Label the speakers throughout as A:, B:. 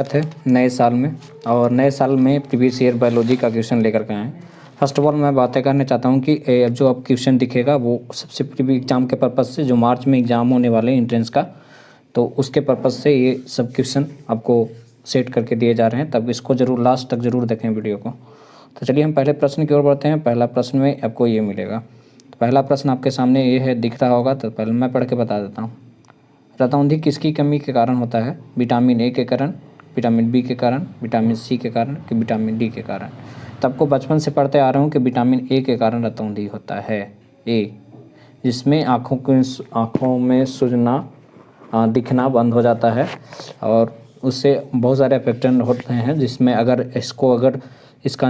A: थे नए साल में। और नए साल में प्रीवियस ईयर बायोलॉजी का क्वेश्चन लेकर के आए हैं। फर्स्ट ऑफ ऑल मैं बातें करना चाहता हूँ कि अब जो अब क्वेश्चन दिखेगा वो सबसे प्रीवियस एग्जाम के पर्पज़ से, जो मार्च में एग्ज़ाम होने वाले हैं एंट्रेंस का, तो उसके पर्पज़ से ये सब क्वेश्चन आपको सेट करके दिए जा रहे हैं। तब इसको ज़रूर लास्ट तक ज़रूर देखें वीडियो को। तो चलिए हम पहले प्रश्न की ओर बढ़ते हैं। पहला प्रश्न में आपको ये मिलेगा। तो पहला प्रश्न आपके सामने ये है, दिख रहा होगा, तो पहले मैं पढ़ के बता देता हूँ। रतौंधी किसकी कमी के कारण होता है? विटामिन ए के कारण, विटामिन बी के कारण, विटामिन सी के कारण कि विटामिन डी के कारण? तो आपको बचपन से पढ़ते आ रहा हूँ कि विटामिन ए के कारण रतौंधी होता है। ए, जिसमें आँखों में सूजना, दिखना बंद हो जाता है और उससे बहुत सारे इफेक्ट होते हैं, जिसमें अगर इसका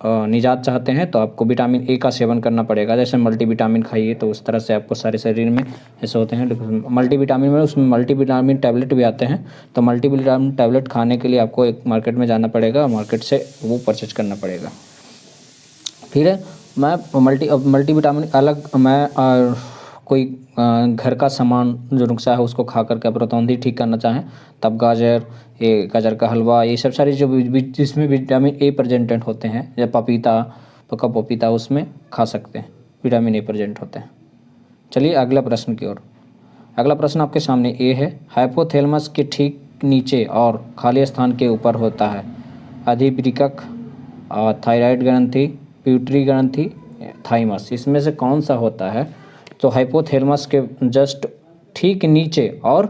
A: निजात चाहते हैं तो आपको विटामिन ए का सेवन करना पड़ेगा। जैसे मल्टीविटामिन खाइए तो उस तरह से आपको सारे शरीर में ऐसे होते हैं मल्टीविटामिन में, उसमें मल्टीविटामिन टैबलेट भी आते हैं। तो मल्टीविटामिन टैबलेट खाने के लिए आपको एक मार्केट में जाना पड़ेगा, मार्केट से वो परचेज करना पड़ेगा। फिर मैं मल्टीविटामिन अलग मैं कोई घर का सामान जो नुस्खा है उसको खा करके आप रतौंधी ठीक करना चाहें, तब गाजर का हलवा, ये सब सारी जो जिसमें विटामिन ए प्रेजेंटेंट होते हैं, या पपीता, पका पपीता, उसमें खा सकते हैं, विटामिन ए प्रेजेंट होते हैं। चलिए अगला प्रश्न की ओर। अगला प्रश्न आपके सामने ए है, हाइपोथैलेमस के ठीक नीचे और खाली स्थान के ऊपर होता है अधिवृक्क, थायराइड ग्रंथि, पिट्यूटरी ग्रंथि, थाइमस। इसमें से कौन सा होता है? तो हाइपोथैलेमस के जस्ट ठीक नीचे और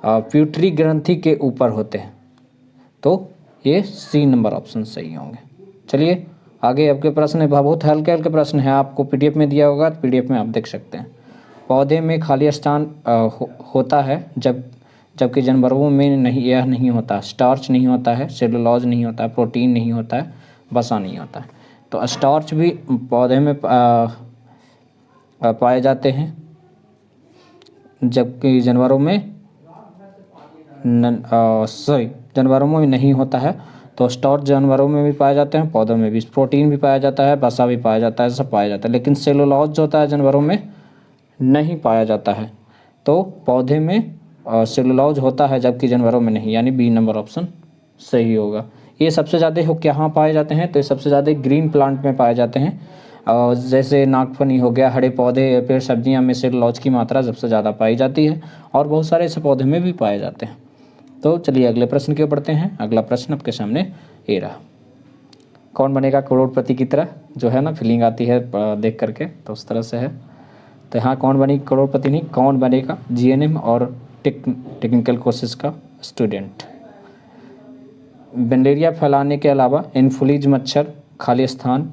A: पिट्यूटरी ग्रंथि के ऊपर होते हैं। तो ये सी नंबर ऑप्शन सही होंगे। चलिए आगे आपके प्रश्न बहुत हल्के हल्के प्रश्न है, आपको पीडीएफ में दिया होगा, पीडीएफ में आप देख सकते हैं। पौधे में खाली स्थान होता है जबकि जानवरों में नहीं, यह नहीं होता। स्टार्च नहीं होता है, सेलुलोज नहीं होता है, प्रोटीन नहीं होता है, वसा नहीं होता है। तो स्टार्च भी पौधे में पाए जाते हैं, जबकि जानवरों में नहीं होता है। तो स्टार्च जानवरों में भी पाए जाते हैं, पौधों में भी। प्रोटीन भी पाया जाता है, वसा भी पाया जाता है, सब पाया जाता है। लेकिन सेलुलोज जो होता है जानवरों में नहीं पाया जाता है। तो पौधे में सेलुलोज होता है जबकि जानवरों में नहीं, यानी बी नंबर ऑप्शन सही होगा। ये सबसे ज़्यादा कहाँ पाए जाते हैं? तो ये सबसे ज़्यादा ग्रीन प्लांट में पाए जाते हैं। और जैसे नागफनी हो गया, हरे पौधे, पेड़, सब्जियां में सेलुलोज की मात्रा सबसे ज़्यादा पाई जाती है, और बहुत सारे ऐसे पौधे में भी पाए जाते हैं। तो चलिए अगले प्रश्न की ओर बढ़ते हैं। अगला प्रश्न आपके सामने ये रहा, कौन बनेगा करोड़पति की तरह? जो है ना, फीलिंग आती है देख करके, तो उस तरह से है। तो यहाँ कौन बनी करोड़पति नहीं, कौन बनेगा जीएनएम और टेक्निकल कोर्सेज का स्टूडेंट? मलेरिया फैलाने के अलावा एनोफिलीज मच्छर खाली स्थान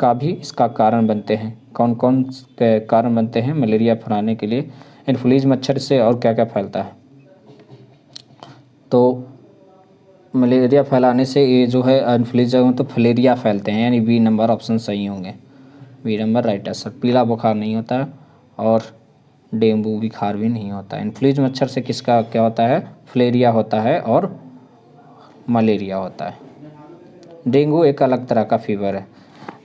A: का भी इसका कारण बनते हैं। कौन कौन के कारण बनते हैं मलेरिया फैलाने के लिए? एनोफिलीज मच्छर से और क्या क्या फैलता है? तो मलेरिया फैलाने से ये जो है एनोफिलीज तो फलेरिया फैलते हैं, यानी बी नंबर ऑप्शन सही होंगे। B number right answer. पीला बुखार नहीं होता है और डेंगू बुखार भी नहीं होता है। एनोफिलीज मच्छर से किसका क्या होता है? फलेरिया होता है और मलेरिया होता है। डेंगू एक अलग तरह का फीवर है।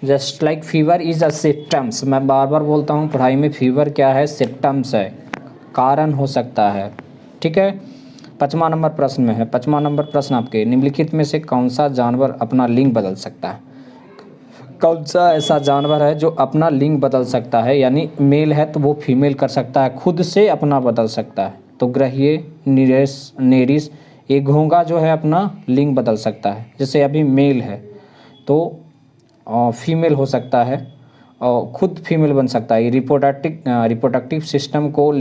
A: Just like fever is a symptoms, मैं बार बार बोलता हूँ पढ़ाई में, फीवर क्या है? सिम्टम्स है, कारण हो सकता है। ठीक है। 5वां नंबर प्रश्न में है। 5वां नंबर प्रश्न आपके, निम्नलिखित में से कौन सा जानवर अपना लिंग बदल सकता है? कौन सा ऐसा जानवर है जो अपना लिंग बदल सकता है? यानी मेल है तो वो फीमेल कर सकता है, खुद से अपना बदल सकता है। तो ग्रहिए, नेरिस, ये घोंघा जो है अपना लिंग बदल सकता है। जैसे अभी मेल है तो फीमेल हो सकता है और खुद फीमेल बन सकता है। रिप्रोडक्टिव सिस्टम को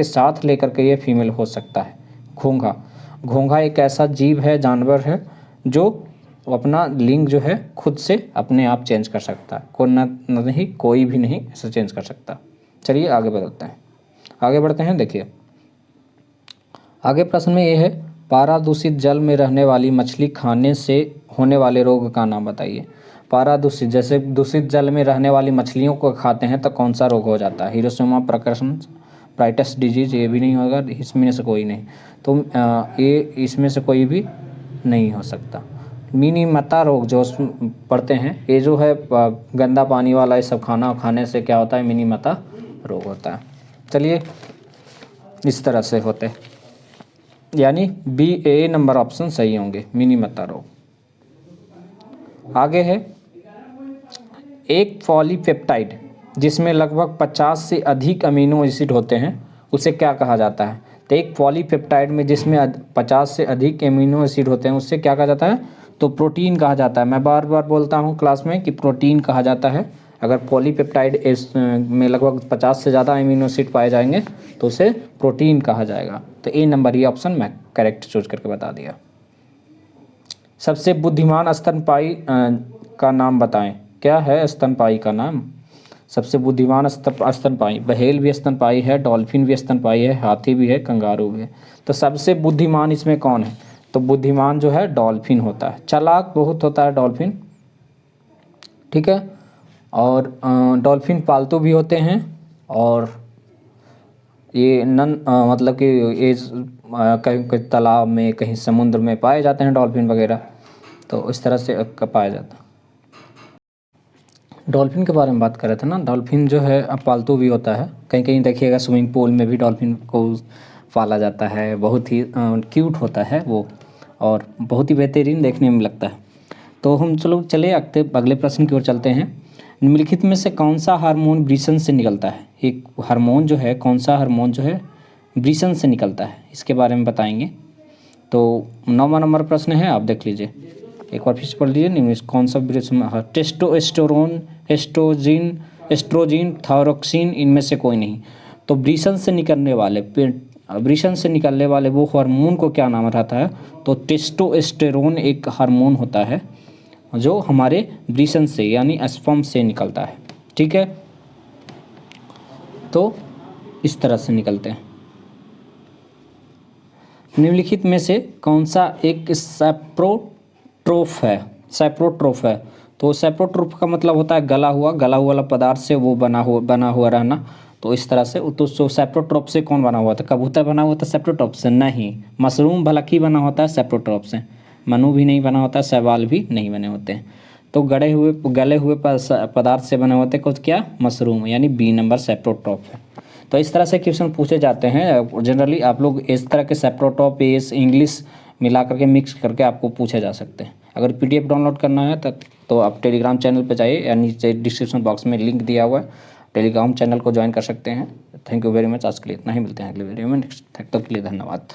A: साथ लेकर के ये फीमेल हो सकता है। घोंघा एक ऐसा जीव है, जानवर है, जो अपना लिंग जो है खुद से अपने आप चेंज कर सकता है। कोई भी नहीं ऐसा चेंज कर सकता। चलिए आगे बढ़ते हैं। देखिए आगे प्रश्न में ये है, पारा दूषित जल में रहने वाली मछली खाने से होने वाले रोग का नाम बताइए। पारा दूषित, जैसे दूषित जल में रहने वाली मछलियों को खाते हैं तो कौन सा रोग हो जाता है? हिरोशिमा प्रकर्षण, ब्राइटस डिजीज, ये भी नहीं होगा, इसमें से कोई नहीं। तो ये इसमें से कोई भी नहीं हो सकता। मिनीमता रोग जो पढ़ते हैं, ये जो है गंदा पानी वाला ये सब खाना खाने से क्या होता है? मिनीमता रोग होता है। चलिए इस तरह से होते हैं। यानी बी ए नंबर ऑप्शन सही होंगे, मिनी मत रहो। आगे है एक पॉलीपेप्टाइड जिसमें लगभग 50 से अधिक अमीनो एसिड होते हैं उसे क्या कहा जाता है? तो एक पॉलीपेप्टाइड में जिसमें 50 से अधिक अमीनो एसिड होते हैं उससे क्या कहा जाता है? तो प्रोटीन कहा जाता है। मैं बार बार बोलता हूँ क्लास में कि प्रोटीन कहा जाता है। अगर पॉलीपेप्टाइड में लगभग 50 से ज़्यादा अमीनो एसिड पाए जाएंगे तो उसे प्रोटीन कहा जाएगा। तो ए नंबर ये ऑप्शन मैं करेक्ट चूज करके बता दिया। सबसे बुद्धिमान स्तनपायी का नाम बताएं। क्या है स्तनपायी का नाम? सबसे बुद्धिमान स्तनपायी, व्हेल भी स्तनपायी है, डॉल्फिन भी स्तनपायी है, हाथी भी है, कंगारू भी है। तो सबसे बुद्धिमान इसमें कौन है? तो बुद्धिमान जो है डॉल्फिन होता है, चालाक बहुत होता है डॉल्फिन, ठीक है। और डॉल्फिन पालतू भी होते हैं और ये मतलब कि ये कहीं तालाब में, कहीं समुद्र में पाए जाते हैं डॉल्फिन वगैरह। तो इस तरह से पाया जाता है। डॉल्फिन के बारे में बात कर रहे थे ना, डॉल्फिन जो है पालतू भी होता है। कहीं कहीं देखिएगा स्विमिंग पूल में भी डॉल्फिन को पाला जाता है। बहुत ही क्यूट होता है वो और बहुत ही बेहतरीन देखने में लगता है। तो हम चले अगले प्रश्न की ओर चलते हैं। निम्नलिखित में से कौन सा हार्मोन वृषण से निकलता है? एक हार्मोन जो है, कौन सा हार्मोन जो है वृषण से निकलता है, इसके बारे में बताएंगे। तो 9वां नंबर प्रश्न है, आप देख लीजिए, एक बार फिर से पढ़ लीजिए। निम्न कौन सा वृषण? टेस्टोस्टेरोन, एस्ट्रोजन, थायरोक्सिन, इनमें से कोई नहीं। तो वृषण से निकलने वाले वो हार्मोन को क्या नाम रहता है? तो टेस्टोस्टेरोन एक हार्मोन होता है जो हमारे वृषण से यानी स्पर्म से निकलता है, ठीक है। तो इस तरह से निकलते हैं। निम्नलिखित में से कौन सा एक सैप्रोट्रोफ है? तो सैप्रोट्रोफ का मतलब होता है गला हुआ वाला पदार्थ से वो बना हुआ रहना। तो इस तरह से तो सैप्रोट्रोफ से कौन बना हुआ था? कबूतर बना हुआ था सैप्रोट्रोफ से? नहीं। मशरूम भलक बना होता है सैप्रोट्रोफ से। मनु भी नहीं बना होता, शैवाल भी नहीं बने होते हैं। तो गले हुए पदार्थ से बने होते कुछ क्या? मशरूम, यानी बी नंबर सैप्रोट्रोफ है। तो इस तरह से क्वेश्चन पूछे जाते हैं। जनरली आप लोग इस तरह के सैप्रोट्रोफ इंग्लिश मिला करके मिक्स करके आपको पूछे जा सकते हैं। अगर पीडीएफ डाउनलोड करना है तो आप टेलीग्राम चैनल पे जाइए, या नीचे डिस्क्रिप्शन बॉक्स में लिंक दिया हुआ है, टेलीग्राम चैनल को ज्वाइन कर सकते हैं। Thank you very much. आज के लिए इतना ही, मिलते हैं अगले वीडियो में नेक्स्ट। तब तक के लिए धन्यवाद।